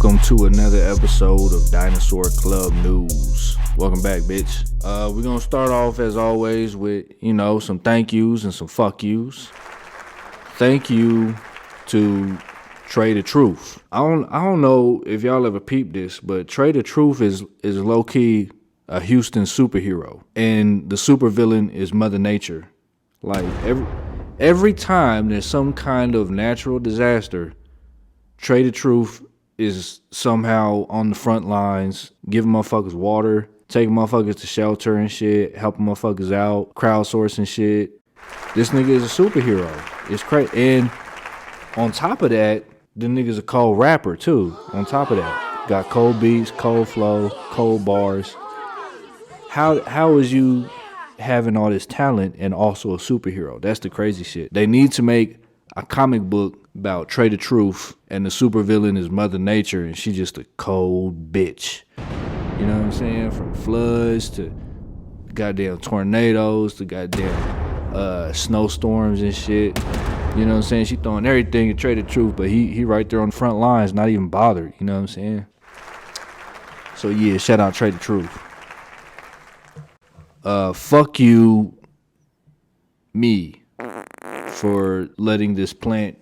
Welcome to another episode of Dinosaur Club News. Welcome back, bitch. We're gonna start off as always with, some thank yous and some fuck yous. Thank you to Trey the Truth. I don't know if y'all ever peeped this, but Trey the Truth is low key a Houston superhero, and the supervillain is Mother Nature. Like every time there's some kind of natural disaster, Trey the Truth is somehow on the front lines, giving motherfuckers water, taking motherfuckers to shelter and shit, helping motherfuckers out, crowdsourcing shit. This nigga is a superhero. It's crazy. And on top of that, the nigga's a cold rapper too. On top of that, got cold beats, cold flow, cold bars. How is you having all this talent and also a superhero? That's the crazy shit. They need to make a comic book about Trey the Truth, and the supervillain is Mother Nature, and she's just a cold bitch. You know what I'm saying? From floods to goddamn tornadoes to goddamn snowstorms and shit. You know what I'm saying? She throwing everything at Trey the Truth, but he right there on the front lines, not even bothered. You know what I'm saying? So yeah, shout out Trey the Truth. Fuck you, me, for letting this plant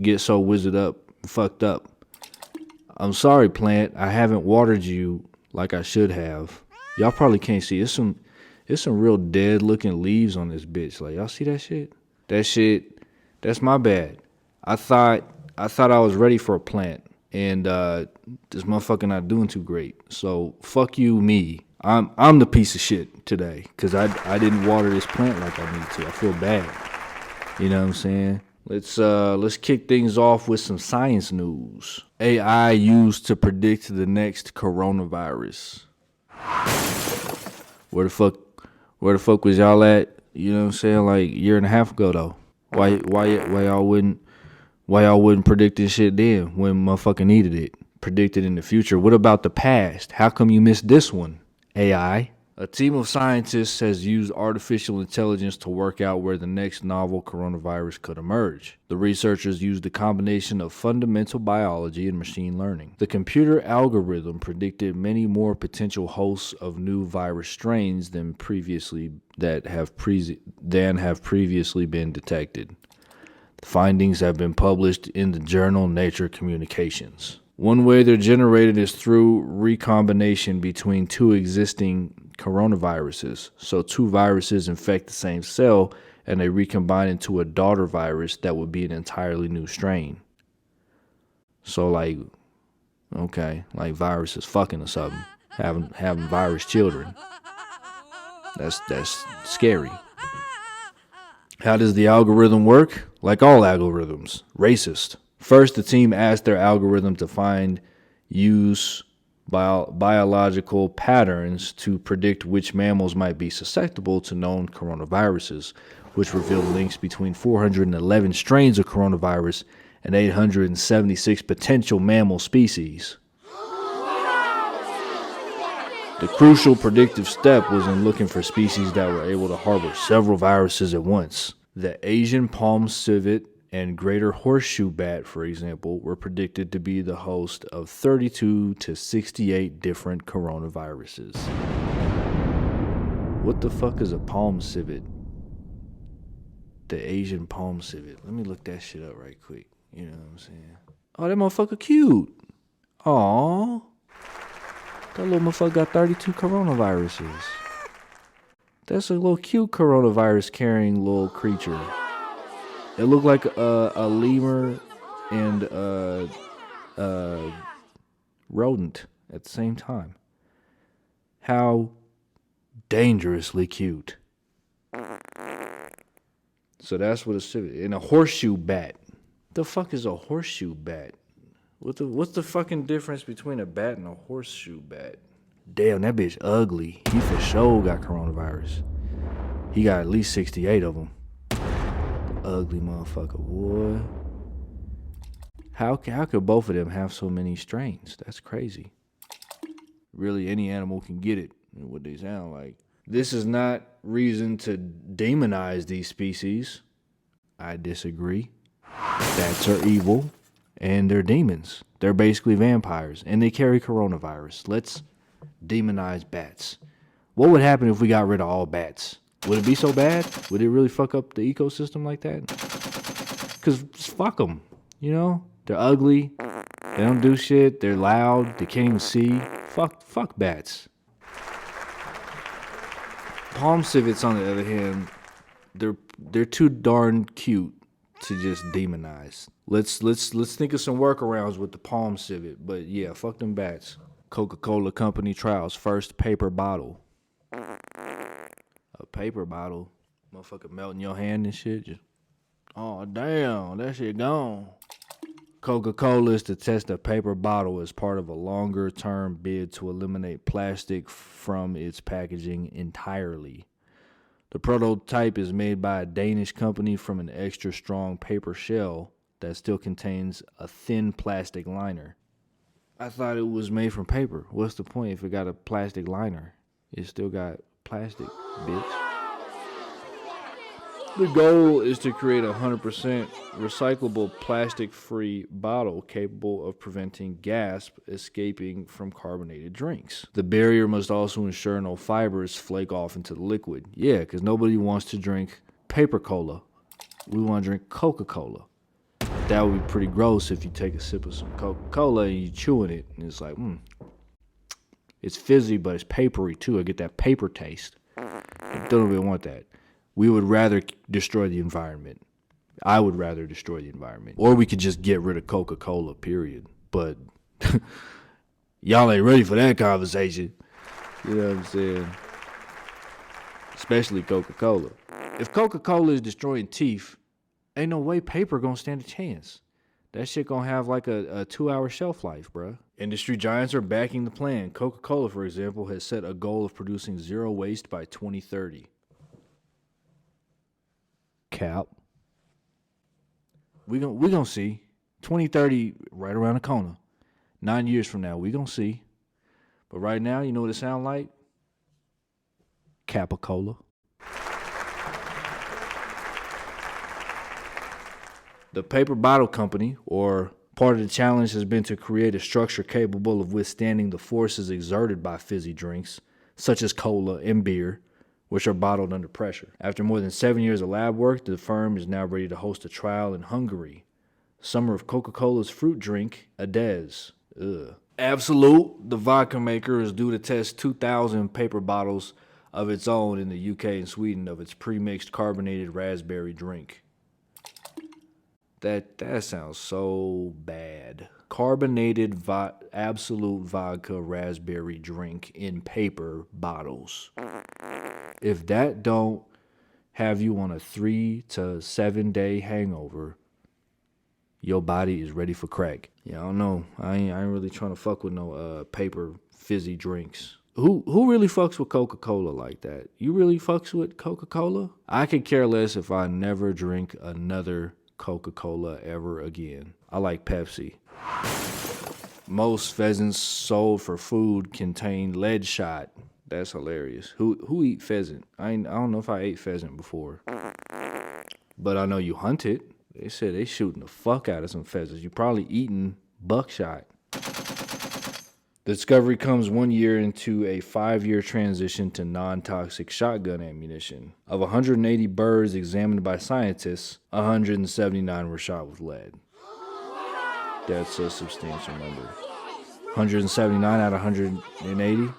get so wizard up, fucked up. I'm sorry, plant. I haven't watered you like I should have. Y'all probably can't see. It's some real dead looking leaves on this bitch. Like, y'all see that shit? That's my bad. I thought I was ready for a plant, and this motherfucker not doing too great. So fuck you, me. I'm the piece of shit today because I didn't water this plant like I need to. I feel bad. You know what I'm saying? Let's kick things off with some science news. AI used to predict the next coronavirus. Where the fuck was y'all at? You know what I'm saying? Like a year and a half ago though. Why y'all wouldn't predict this shit then when motherfucker needed it? Predict it in the future. What about the past? How come you missed this one? AI. A team of scientists has used artificial intelligence to work out where the next novel coronavirus could emerge. The researchers used a combination of fundamental biology and machine learning. The computer algorithm predicted many more potential hosts of new virus strains than have previously been detected. The findings have been published in the journal Nature Communications. One way they're generated is through recombination between two existing coronaviruses. So two viruses infect the same cell and they recombine into a daughter virus that would be an entirely new strain. So like viruses fucking or something, having virus children. That's scary. How does the algorithm work? Like all algorithms, racist. First, the team asked their algorithm to find biological patterns to predict which mammals might be susceptible to known coronaviruses, which revealed links between 411 strains of coronavirus and 876 potential mammal species. The crucial predictive step was in looking for species that were able to harbor several viruses at once. The Asian palm civet and greater horseshoe bat, for example, were predicted to be the host of 32 to 68 different coronaviruses. What the fuck is a palm civet? The Asian palm civet. Let me look that shit up right quick. You know what I'm saying? Oh, that motherfucker cute. Aww. That little motherfucker got 32 coronaviruses. That's a little cute coronavirus carrying little creature. It looked like a lemur and a rodent at the same time. How dangerously cute. So that's what a civet. And a horseshoe bat. The fuck is a horseshoe bat? What's the fucking difference between a bat and a horseshoe bat? Damn, that bitch ugly. He for sure got coronavirus. He got at least 68 of them. Ugly motherfucker, boy. How could both of them have so many strains? That's crazy. Really, any animal can get it, what they sound like. This is not reason to demonize these species. I disagree. Bats are evil, And they're demons. They're basically vampires. And they carry coronavirus. Let's demonize bats. What would happen if we got rid of all bats? Would it be so bad? Would it really fuck up the ecosystem like that? Because fuck them. You know? They're ugly. They don't do shit. They're loud. They can't even see. Fuck bats. Palm civets, on the other hand, they're too darn cute to just demonize. Let's think of some workarounds with the palm civet. But yeah, fuck them bats. Coca-Cola Company trials first paper bottle. A paper bottle, motherfucker melt in your hand and shit. Just, oh damn, that shit gone. Coca-Cola is to test a paper bottle as part of a longer-term bid to eliminate plastic from its packaging entirely. The prototype is made by a Danish company from an extra strong paper shell that still contains a thin plastic liner. I thought it was made from paper. What's the point if it got a plastic liner? It still got plastic, bitch. The goal is to create a 100% recyclable plastic-free bottle capable of preventing gas escaping from carbonated drinks. The barrier must also ensure no fibers flake off into the liquid. Yeah, because nobody wants to drink paper cola. We want to drink Coca-Cola. That would be pretty gross if you take a sip of some Coca-Cola and you chewing it, and it's like, it's fizzy, but it's papery too. I get that paper taste. I don't really want that. We would rather destroy the environment. I would rather destroy the environment. Or we could just get rid of Coca-Cola, period. But y'all ain't ready for that conversation. You know what I'm saying? Especially Coca-Cola. If Coca-Cola is destroying teeth, ain't no way paper gonna stand a chance. That shit gonna have like a 2-hour shelf life, bruh. Industry giants are backing the plan. Coca-Cola, for example, has set a goal of producing zero waste by 2030. Cap. We gonna see. 2030 right around the corner. 9 years from now, we gonna see. But right now, you know what it sound like? Capicola. The paper bottle company, or part of the challenge, has been to create a structure capable of withstanding the forces exerted by fizzy drinks, such as cola and beer, which are bottled under pressure. After more than 7 years of lab work, the firm is now ready to host a trial in Hungary. Summer of Coca-Cola's fruit drink, ggaz. Absolute, the vodka maker, is due to test 2,000 paper bottles of its own in the UK and Sweden of its pre-mixed carbonated raspberry drink. That sounds so bad. Carbonated absolute vodka raspberry drink in paper bottles. If that don't have you on a 3 to 7 day hangover, your body is ready for crack. Yeah, I don't know. I ain't really trying to fuck with no paper fizzy drinks. Who really fucks with Coca-Cola like that? You really fucks with Coca-Cola? I could care less if I never drink another Coca-Cola ever again. I like Pepsi. Most pheasants sold for food contain lead shot. That's hilarious. Who eat pheasant? I don't know if I ate pheasant before. But I know you hunt it. They said they shooting the fuck out of some pheasants. You probably eating buckshot. The discovery comes 1 year into a 5-year transition to non-toxic shotgun ammunition. Of 180 birds examined by scientists, 179 were shot with lead. That's a substantial number. 179 out of 180?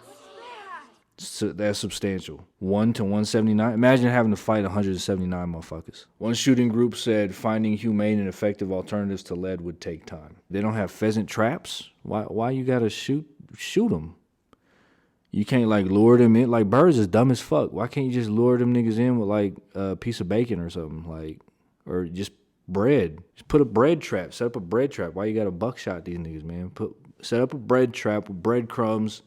So that's substantial. 1 to 179? Imagine having to fight 179 motherfuckers. One shooting group said finding humane and effective alternatives to lead would take time. They don't have pheasant traps? Why you gotta shoot them? You can't like lure them in. Like birds is dumb as fuck. Why can't you just lure them niggas in with like a piece of bacon or something? Like, or just bread. Just put a bread trap. Set up a bread trap. Why you gotta buckshot these niggas, man? Set up a bread trap with breadcrumbs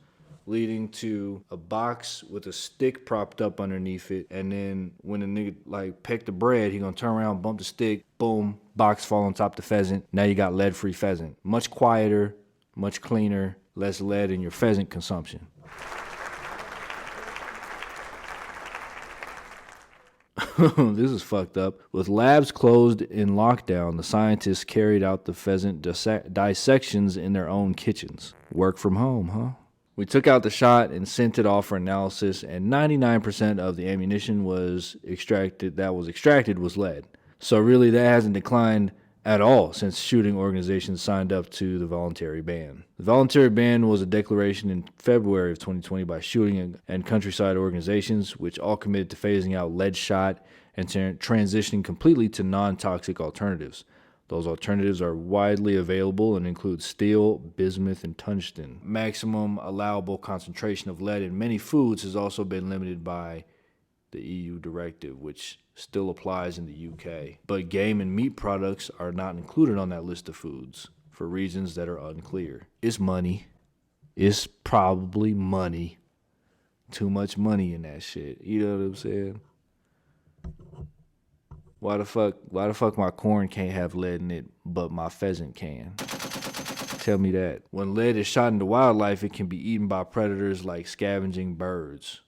leading to a box with a stick propped up underneath it, and then when the nigga like peck the bread, he gonna turn around, bump the stick, boom, box fall on top of the pheasant. Now you got lead-free pheasant. Much quieter, much cleaner, less lead in your pheasant consumption. This is fucked up. With labs closed in lockdown, the scientists carried out the pheasant dissections in their own kitchens. Work from home, huh? We took out the shot and sent it off for analysis, and 99% of the ammunition was extracted was lead. So really, that hasn't declined at all since shooting organizations signed up to the voluntary ban. The voluntary ban was a declaration in February of 2020 by shooting and countryside organizations, which all committed to phasing out lead shot and transitioning completely to non-toxic alternatives. Those alternatives are widely available and include steel, bismuth, and tungsten. Maximum allowable concentration of lead in many foods has also been limited by the EU directive, which still applies in the UK. But game and meat products are not included on that list of foods for reasons that are unclear. It's money. It's probably money. Too much money in that shit. You know what I'm saying? Why the fuck my corn can't have lead in it, but my pheasant can? Tell me that. When lead is shot into wildlife, it can be eaten by predators like scavenging birds.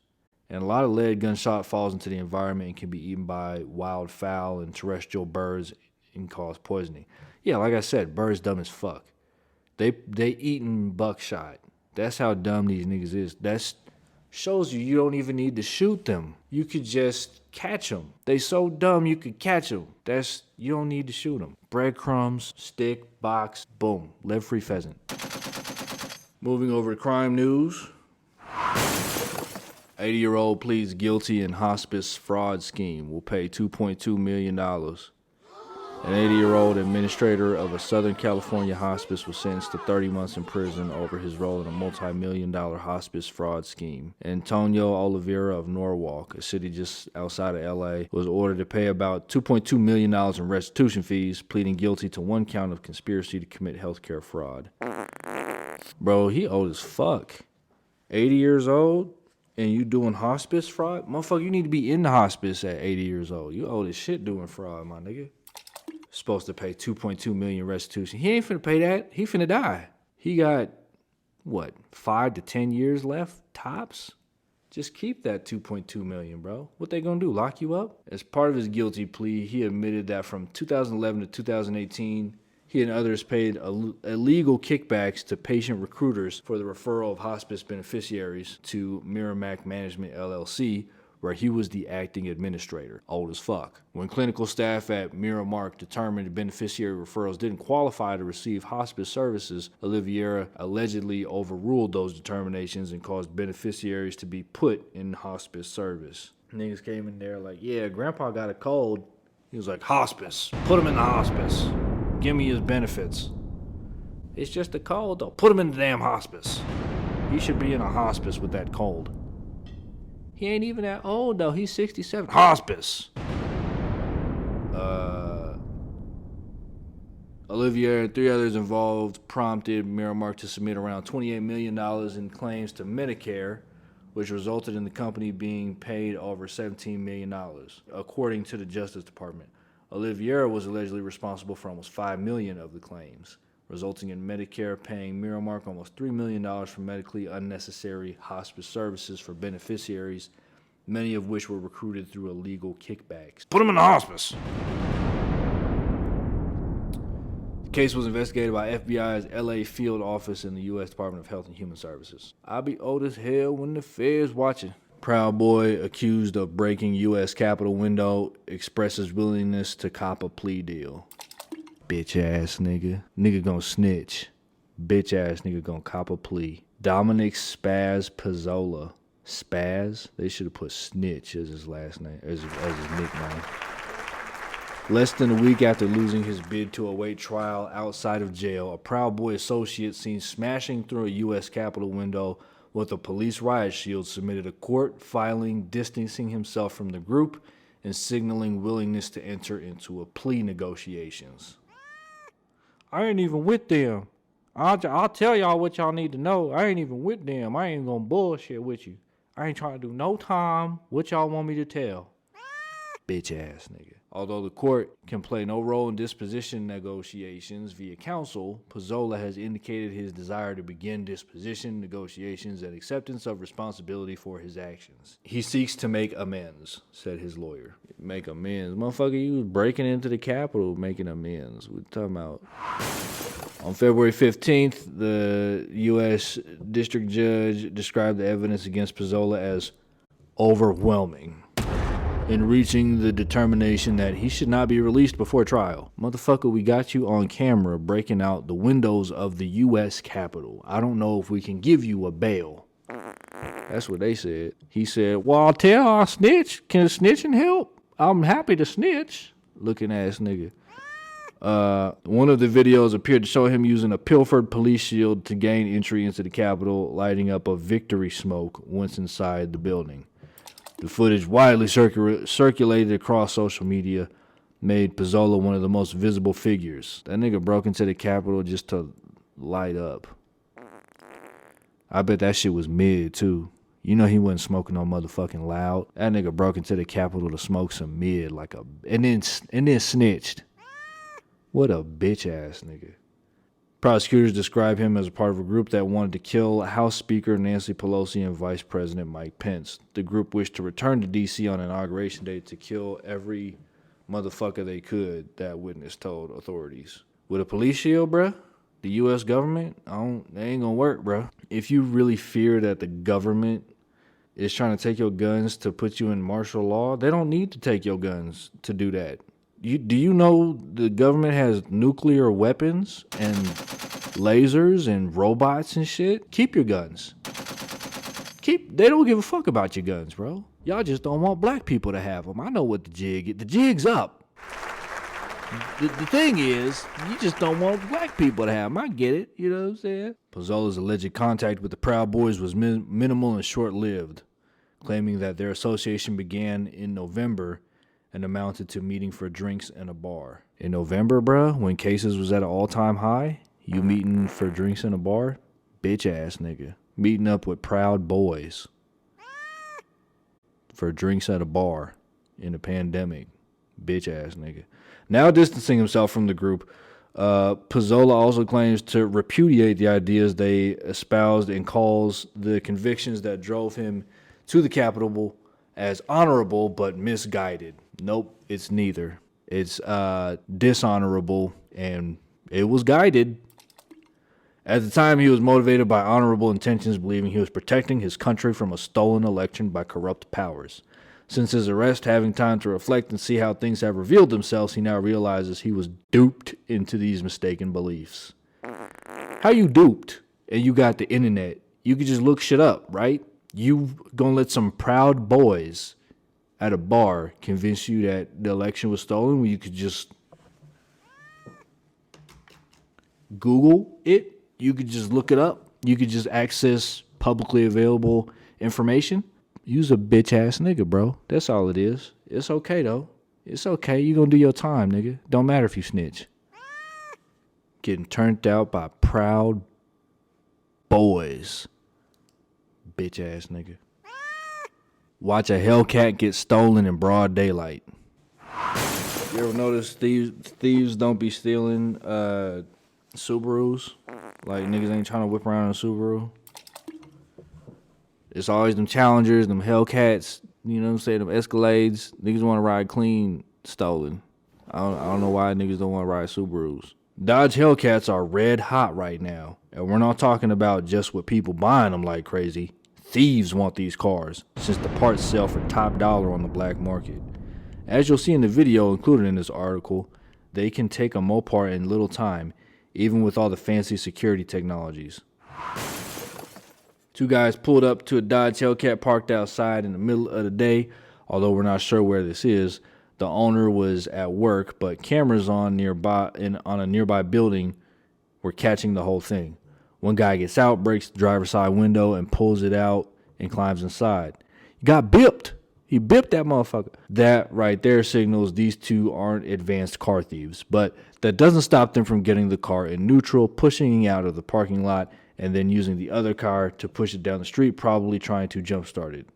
And a lot of lead gunshot falls into the environment and can be eaten by wild fowl and terrestrial birds and cause poisoning. Yeah, like I said, birds dumb as fuck. They eating buckshot. That's how dumb these niggas is. That shows you don't even need to shoot them. You could just catch them. They so dumb you could catch them. You don't need to shoot them. Breadcrumbs, stick, box, boom. Lead-free pheasant. Moving over to crime news. 80-year-old pleads guilty in hospice fraud scheme. Will pay $2.2 million. An 80-year-old administrator of a Southern California hospice was sentenced to 30 months in prison over his role in a multi-million-dollar hospice fraud scheme. Antonio Oliveira of Norwalk, a city just outside of L.A., was ordered to pay about $2.2 million in restitution fees, pleading guilty to one count of conspiracy to commit healthcare fraud. Bro, he old as fuck. 80 years old? And you doing hospice fraud? Motherfucker, you need to be in the hospice at 80 years old. You old as shit doing fraud, my nigga. Supposed to pay $2.2 million restitution. He ain't finna pay that. He finna die. He got, 5 to 10 years left, tops? Just keep that $2.2 million, bro. What they gonna do, lock you up? As part of his guilty plea, he admitted that from 2011 to 2018, he and others paid illegal kickbacks to patient recruiters for the referral of hospice beneficiaries to Miramac Management LLC, where he was the acting administrator. Old as fuck. When clinical staff at Miramac determined the beneficiary referrals didn't qualify to receive hospice services, Oliveira allegedly overruled those determinations and caused beneficiaries to be put in hospice service. Niggas came in there like, yeah, grandpa got a cold. He was like, hospice. Put him in the hospice. Give me his benefits. It's just a cold, though. Put him in the damn hospice. He should be in a hospice with that cold. He ain't even that old, though. He's 67. Hospice. Olivia and 3 others involved prompted Miramac to submit around $28 million in claims to Medicare, which resulted in the company being paid over $17 million, according to the Justice Department. Oliveira was allegedly responsible for almost $5 million of the claims, resulting in Medicare paying Miramac almost $3 million for medically unnecessary hospice services for beneficiaries, many of which were recruited through illegal kickbacks. Put them in the hospice! The case was investigated by FBI's LA field office in the U.S. Department of Health and Human Services. I'll be old as hell when the feds watching. Proud Boy accused of breaking U.S. Capitol window expresses willingness to cop a plea deal. Bitch ass nigga. Nigga gonna snitch. Bitch ass nigga gonna cop a plea. Dominic Spaz Pizzola. Spaz? They should have put Snitch as his last name, as his nickname. Less than a week after losing his bid to await trial outside of jail, a Proud Boy associate seen smashing through a U.S. Capitol window with a police riot shield submitted a court filing distancing himself from the group and signaling willingness to enter into a plea negotiations. I ain't even with them. I'll tell y'all what y'all need to know. I ain't even with them. I ain't gonna bullshit with you. I ain't trying to do no time. What y'all want me to tell? Bitch ass nigga. Although the court can play no role in disposition negotiations via counsel, Pizzola has indicated his desire to begin disposition negotiations and acceptance of responsibility for his actions. He seeks to make amends, said his lawyer. Make amends? Motherfucker, you was breaking into the Capitol making amends. What you talking about? On February 15th, the U.S. District Judge described the evidence against Pizzola as overwhelming, in reaching the determination that he should not be released before trial. Motherfucker, we got you on camera breaking out the windows of the U.S. Capitol. I don't know if we can give you a bail. That's what they said. He said, well, I'll tell, I'll snitch. Can snitching help? I'm happy to snitch. Looking ass nigga. One of the videos appeared to show him using a pilfered police shield to gain entry into the Capitol, lighting up a victory smoke once inside the building. The footage, widely circulated across social media, made Pizzola one of the most visible figures. That nigga broke into the Capitol just to light up. I bet that shit was mid, too. You know he wasn't smoking no motherfucking loud. That nigga broke into the Capitol to smoke some mid, and then snitched. What a bitch-ass nigga. Prosecutors describe him as a part of a group that wanted to kill House Speaker Nancy Pelosi and Vice President Mike Pence. The group wished to return to D.C. on Inauguration Day to kill every motherfucker they could, that witness told authorities. With a police shield, bruh, the U.S. government, they ain't gonna work, bruh. If you really fear that the government is trying to take your guns to put you in martial law, they don't need to take your guns to do that. Do you know the government has nuclear weapons and lasers and robots and shit? Keep your guns. They don't give a fuck about your guns, bro. Y'all just don't want black people to have them. I know what the jig is. The jig's up. The thing is, you just don't want black people to have them. I get it. You know what I'm saying? Pizzola's alleged contact with the Proud Boys was minimal and short-lived, claiming that their association began in November and amounted to meeting for drinks in a bar. In November, bruh, when cases was at an all-time high, you meeting for drinks in a bar? Bitch-ass nigga. Meeting up with Proud Boys for drinks at a bar in a pandemic. Bitch-ass nigga. Now distancing himself from the group, Pizzola also claims to repudiate the ideas they espoused and calls the convictions that drove him to the Capitol as honorable but misguided. Nope, it's neither. It's dishonorable, and it was guided. At the time, he was motivated by honorable intentions, believing he was protecting his country from a stolen election by corrupt powers. Since his arrest, having time to reflect and see how things have revealed themselves, he now realizes he was duped into these mistaken beliefs. How you duped and you got the internet? You could just look shit up, right? You gonna let some Proud Boys at a bar convince you that the election was stolen when you could just Google it? You could just look it up. You could just access publicly available information. You's a bitch-ass nigga, bro. That's all it is. It's okay, though. It's okay. You gonna do your time, nigga. Don't matter if you snitch. Getting turned out by Proud Boys. Bitch-ass nigga. Watch a Hellcat get stolen in broad daylight. You ever notice thieves don't be stealing Subarus? Like, niggas ain't trying to whip around in a Subaru. It's always them Challengers, them Hellcats, you know what I'm saying, them Escalades. Niggas want to ride clean, stolen. I don't know why niggas don't want to ride Subarus. Dodge Hellcats are red hot right now. And we're not talking about just with people buying them like crazy. Thieves want these cars, since the parts sell for top dollar on the black market. As you'll see in the video included in this article, they can take a Mopar in little time, even with all the fancy security technologies. Two guys pulled up to a Dodge Hellcat parked outside in the middle of the day. Although we're not sure where this is, the owner was at work, but cameras on a nearby building were catching the whole thing. One guy gets out, breaks the driver's side window, and pulls it out and climbs inside. He got bipped. He bipped that motherfucker. That right there signals these two aren't advanced car thieves, but that doesn't stop them from getting the car in neutral, pushing it out of the parking lot, and then using the other car to push it down the street, probably trying to jumpstart it.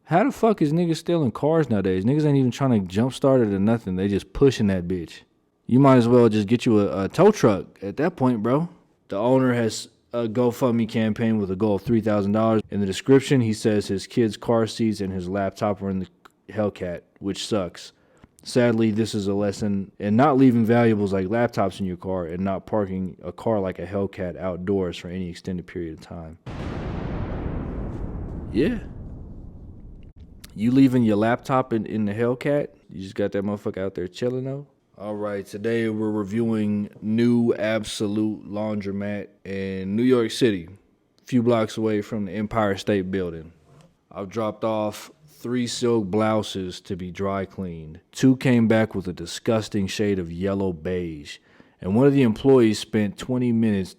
How the fuck is niggas stealing cars nowadays? Niggas ain't even trying to jumpstart it or nothing. They just pushing that bitch. You might as well just get you a tow truck at that point, bro. The owner has a GoFundMe campaign with a goal of $3,000. In the description, he says his kid's car seats and his laptop are in the Hellcat, which sucks. Sadly, this is a lesson in not leaving valuables like laptops in your car and not parking a car like a Hellcat outdoors for any extended period of time. Yeah. You leaving your laptop in the Hellcat? You just got that motherfucker out there chilling though? All right, today we're reviewing New Absolute Laundromat in New York City, a few blocks away from the Empire State Building. I've dropped off 3 silk blouses to be dry cleaned. 2 came back with a disgusting shade of yellow beige, and one of the employees spent 20 minutes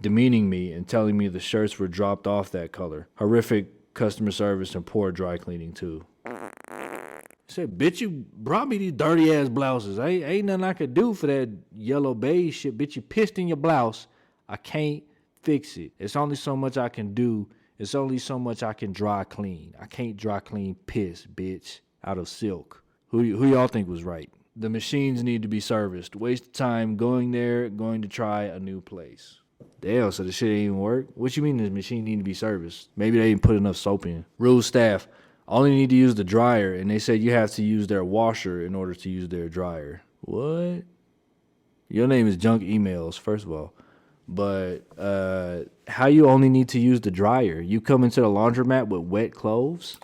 demeaning me and telling me the shirts were dropped off that color. Horrific customer service and poor dry cleaning too. I said, bitch, you brought me these dirty ass blouses. Ain't nothing I could do for that yellow beige shit. Bitch, you pissed in your blouse. I can't fix it. It's only so much I can do. It's only so much I can dry clean. I can't dry clean piss, bitch, out of silk. Who y'all think was right? The machines need to be serviced. Waste of time going there, going to try a new place. Damn, so the shit ain't even work? What you mean the machine need to be serviced? Maybe they didn't put enough soap in. Rule staff. Only need to use the dryer, and they said you have to use their washer in order to use their dryer. What? Your name is junk emails, first of all. But how you only need to use the dryer? You come into the laundromat with wet clothes?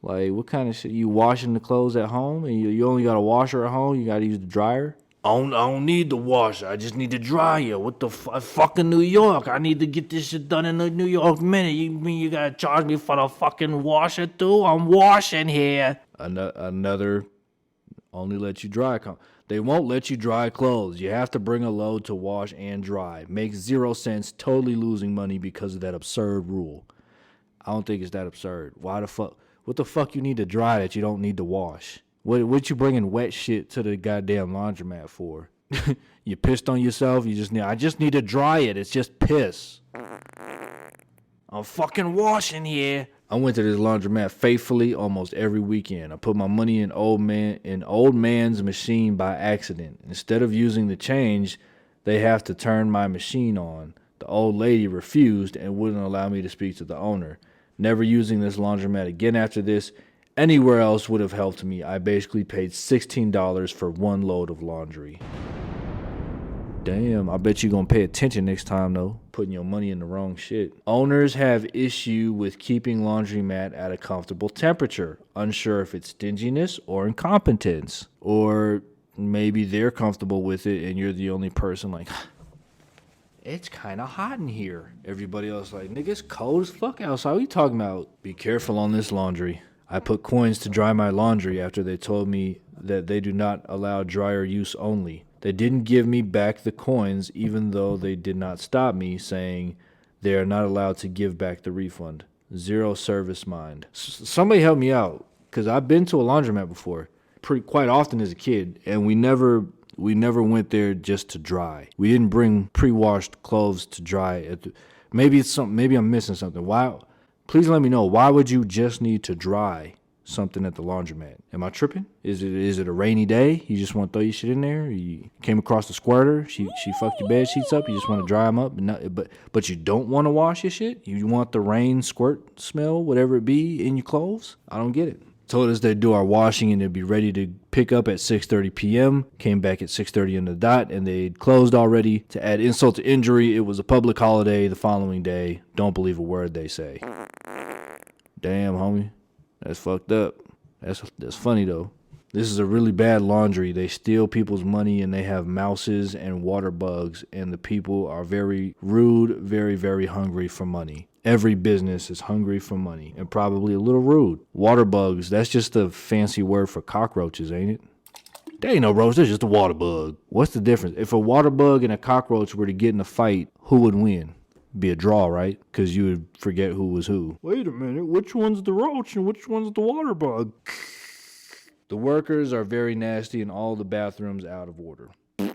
Like, what kind of shit? You washing the clothes at home, and you only got a washer at home? You got to use the dryer? I don't need the washer. I just need the dryer. What the fucking New York? I need to get this shit done in the New York minute. You mean you gotta charge me for the fucking washer too? I'm washing here. Another only let you dry. They won't let you dry clothes. You have to bring a load to wash and dry. Makes 0 sense. Totally losing money because of that absurd rule. I don't think it's that absurd. Why the fuck? What the fuck you need to dry that you don't need to wash? What you bringing wet shit to the goddamn laundromat for? You pissed on yourself? I just need to dry it. It's just piss. I'm fucking washing here. I went to this laundromat faithfully almost every weekend. I put my money in old man's machine by accident. Instead of using the change, they have to turn my machine on. The old lady refused and wouldn't allow me to speak to the owner. Never using this laundromat again after this. Anywhere else would have helped me. I basically paid $16 for 1 load of laundry. Damn, I bet you gonna pay attention next time though. Putting your money in the wrong shit. Owners have issue with keeping laundromat at a comfortable temperature. Unsure if it's stinginess or incompetence. Or maybe they're comfortable with it and you're the only person like, it's kind of hot in here. Everybody else like, nigga, it's cold as fuck outside. What you talking about? Be careful on this laundry. I put coins to dry my laundry after they told me that they do not allow dryer use only. They didn't give me back the coins even though they did not stop me, saying they are not allowed to give back the refund. Zero service mind. Somebody help me out, because I've been to a laundromat before, quite often as a kid, and we never went there just to dry. We didn't bring pre-washed clothes to dry. Maybe it's something. Maybe I'm missing something. Why? Please let me know. Why would you just need to dry something at the laundromat? Am I tripping? Is it a rainy day? You just want to throw your shit in there? You came across the squirter. She fucked your bed sheets up. You just want to dry them up, but you don't want to wash your shit. You want the rain squirt smell, whatever it be, in your clothes. I don't get it. Told us they'd do our washing and they'd be ready to pick up at 6:30 p.m. Came back at 6:30 on the dot and they'd closed already. To add insult to injury, it was a public holiday the following day. Don't believe a word they say. Damn, homie. That's fucked up. That's funny, though. This is a really bad laundry. They steal people's money and they have mouses and water bugs, and the people are very rude, very, very hungry for money. Every business is hungry for money and probably a little rude. Water bugs, that's just a fancy word for cockroaches, ain't it? There ain't no roach, that's just a water bug. What's the difference? If a water bug and a cockroach were to get in a fight, who would win? Be a draw, right? Because you would forget who was who. Wait a minute, which one's the roach and which one's the water bug? The workers are very nasty and all the bathrooms out of order. All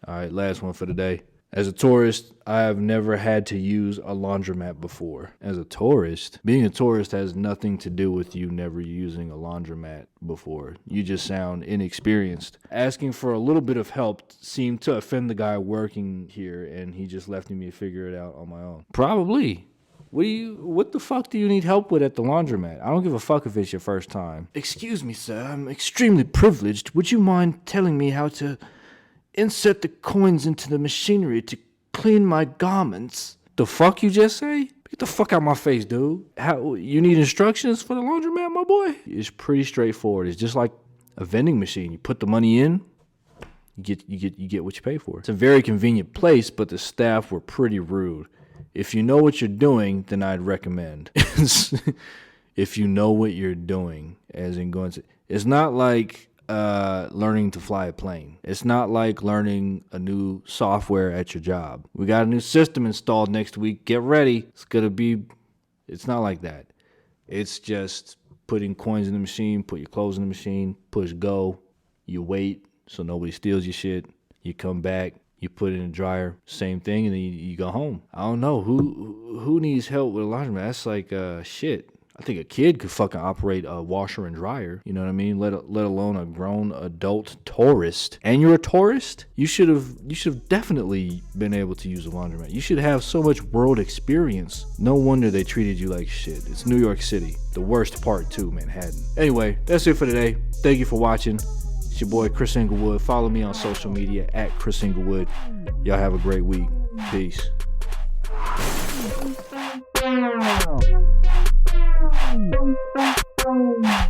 right, last one for today. As a tourist, I have never had to use a laundromat before. As a tourist, being a tourist has nothing to do with you never using a laundromat before. You just sound inexperienced. Asking for a little bit of help seemed to offend the guy working here, and he just left me to figure it out on my own. Probably. What the fuck do you need help with at the laundromat? I don't give a fuck if it's your first time. Excuse me, sir. I'm extremely privileged. Would you mind telling me how to insert the coins into the machinery to clean my garments? The fuck you just say? Get the fuck out my face, dude. How you need instructions for the laundromat, my boy? It's pretty straightforward. It's just like a vending machine. You put the money in, you get what you pay for. It's a very convenient place, but the staff were pretty rude. If you know what you're doing, then I'd recommend. If you know what you're doing, as in going to, it's not like learning to fly a plane. It's not like learning a new software at your job. We got a new system installed next week. Get ready. It's not like that. It's just putting coins in the machine, put your clothes in the machine, push go. You wait so nobody steals your shit. You come back. You put it in the dryer, same thing, and then you go home. I don't know. Who needs help with a laundromat? That's like shit. I think a kid could fucking operate a washer and dryer. You know what I mean? Let alone a grown adult tourist. And you're a tourist? You should have definitely been able to use a laundromat. You should have so much world experience. No wonder they treated you like shit. It's New York City. The worst part too, Manhattan. Anyway, that's it for today. Thank you for watching. It's your boy Chris Inglewood. Follow me on social media at Chris Inglewood. Y'all have a great week. Peace. Wow.